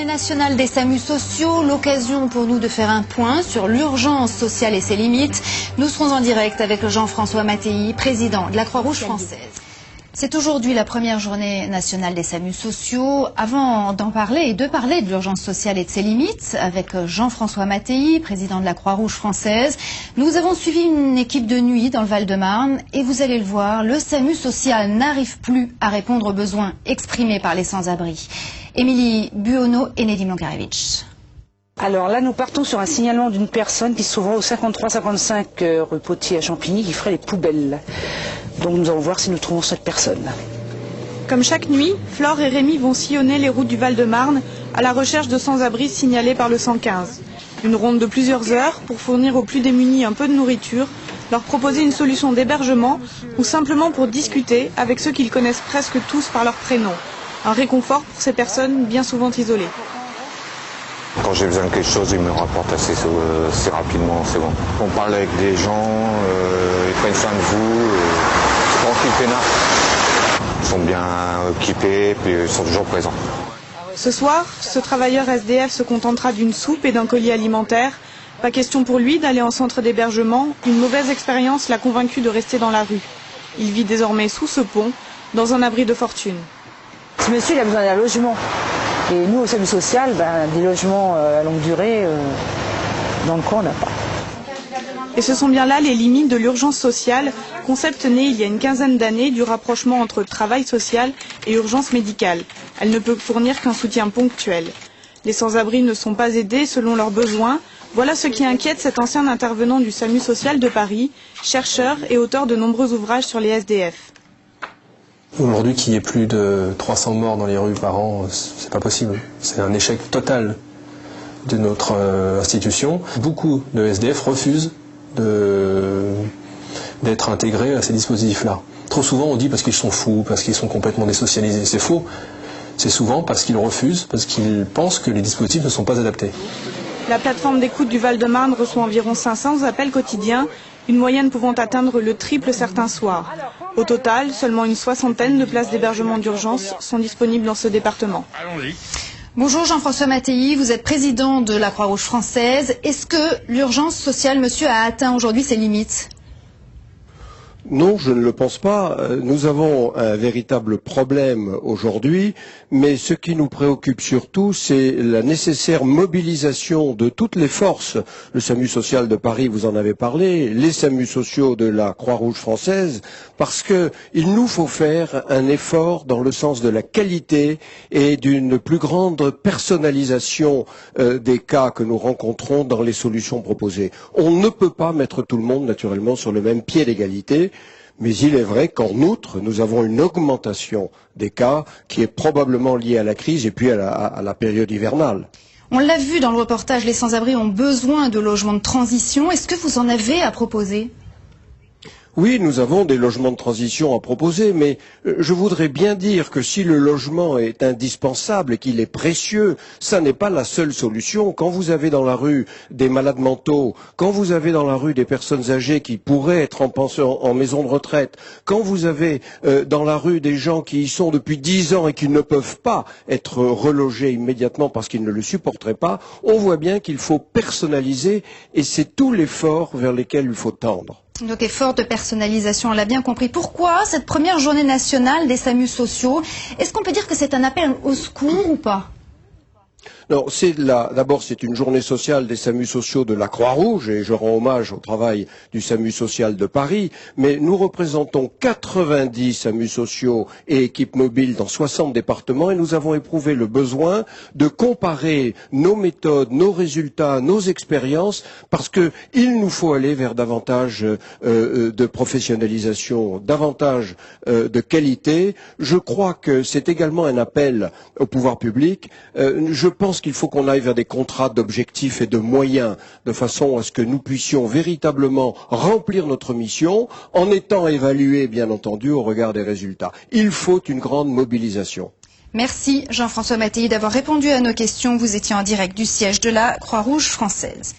Journée nationale des SAMU sociaux, l'occasion pour nous de faire un point sur l'urgence sociale et ses limites. Nous serons en direct avec Jean-François Mattei, président de la Croix-Rouge française. C'est aujourd'hui la première journée nationale des SAMU sociaux. Avant d'en parler et de parler de l'urgence sociale et de ses limites, avec Jean-François Mattei, président de la Croix-Rouge française, nous avons suivi une équipe de nuit dans le Val-de-Marne et vous allez le voir, le SAMU social n'arrive plus à répondre aux besoins exprimés par les sans-abri. Émilie Buono et Nedim Longarevitch. Alors là, nous partons sur un signalement d'une personne qui se trouvera au 53-55 rue Potier à Champigny, qui ferait les poubelles. Donc nous allons voir si nous trouvons cette personne. Comme chaque nuit, Flore et Rémi vont sillonner les routes du Val-de-Marne à la recherche de sans-abri signalés par le 115. Une ronde de plusieurs heures pour fournir aux plus démunis un peu de nourriture, leur proposer une solution d'hébergement ou simplement pour discuter avec ceux qu'ils connaissent presque tous par leur prénom. Un réconfort pour ces personnes bien souvent isolées. Quand j'ai besoin de quelque chose, ils me rapportent assez rapidement, c'est bon. On parle avec des gens, ils prennent soin de vous, c'est tranquille, peinard. Ils sont bien équipés, puis ils sont toujours présents. Ce soir, ce travailleur SDF se contentera d'une soupe et d'un colis alimentaire. Pas question pour lui d'aller en centre d'hébergement. Une mauvaise expérience l'a convaincu de rester dans la rue. Il vit désormais sous ce pont, dans un abri de fortune. Ce monsieur, il a besoin d'un logement. Et nous, au SAMU social, des logements à longue durée, dans le coin, on n'a pas. Et ce sont bien là les limites de l'urgence sociale, concept né il y a une quinzaine d'années du rapprochement entre travail social et urgence médicale. Elle ne peut fournir qu'un soutien ponctuel. Les sans-abri ne sont pas aidés selon leurs besoins. Voilà ce qui inquiète cet ancien intervenant du SAMU social de Paris, chercheur et auteur de nombreux ouvrages sur les SDF. Aujourd'hui, qu'il y ait plus de 300 morts dans les rues par an, c'est pas possible. C'est un échec total de notre institution. Beaucoup de SDF refusent d'être intégrés à ces dispositifs-là. Trop souvent, on dit parce qu'ils sont fous, parce qu'ils sont complètement désocialisés. C'est faux. C'est souvent parce qu'ils refusent, parce qu'ils pensent que les dispositifs ne sont pas adaptés. La plateforme d'écoute du Val-de-Marne reçoit environ 500 appels quotidiens, une moyenne pouvant atteindre le triple certains soirs. Au total, seulement une soixantaine de places d'hébergement d'urgence sont disponibles dans ce département. Bonjour Jean-François Mattei, vous êtes président de la Croix-Rouge française. Est-ce que l'urgence sociale, monsieur, a atteint aujourd'hui ses limites ? Non, je ne le pense pas. Nous avons un véritable problème aujourd'hui, mais ce qui nous préoccupe surtout, c'est la nécessaire mobilisation de toutes les forces. Le SAMU social de Paris, vous en avez parlé, les SAMU sociaux de la Croix-Rouge française, parce que il nous faut faire un effort dans le sens de la qualité et d'une plus grande personnalisation des cas que nous rencontrons dans les solutions proposées. On ne peut pas mettre tout le monde, naturellement, sur le même pied d'égalité. Mais il est vrai qu'en outre, nous avons une augmentation des cas qui est probablement liée à la crise et puis à la période hivernale. On l'a vu dans le reportage, les sans-abri ont besoin de logements de transition. Est-ce que vous en avez à proposer ? Oui, nous avons des logements de transition à proposer, mais je voudrais bien dire que si le logement est indispensable et qu'il est précieux, ça n'est pas la seule solution. Quand vous avez dans la rue des malades mentaux, quand vous avez dans la rue des personnes âgées qui pourraient être en pension, en maison de retraite, quand vous avez dans la rue des gens qui y sont depuis 10 ans et qui ne peuvent pas être relogés immédiatement parce qu'ils ne le supporteraient pas, on voit bien qu'il faut personnaliser et c'est tout l'effort vers lequel il faut tendre. Donc effort de personnalisation, on l'a bien compris. Pourquoi cette première journée nationale des SAMU sociaux? Est-ce qu'on peut dire que c'est un appel au secours ou pas? Non, d'abord c'est une journée sociale des SAMU sociaux de la Croix-Rouge et je rends hommage au travail du SAMU social de Paris, mais nous représentons 90 SAMU sociaux et équipes mobiles dans 60 départements et nous avons éprouvé le besoin de comparer nos méthodes, nos résultats, nos expériences parce que il nous faut aller vers davantage de professionnalisation, davantage de qualité. Je crois que c'est également un appel au pouvoir public. Je pense qu'il faut qu'on aille vers des contrats d'objectifs et de moyens, de façon à ce que nous puissions véritablement remplir notre mission en étant évalués, bien entendu, au regard des résultats. Il faut une grande mobilisation. Merci Jean-François Mattei d'avoir répondu à nos questions. Vous étiez en direct du siège de la Croix-Rouge française.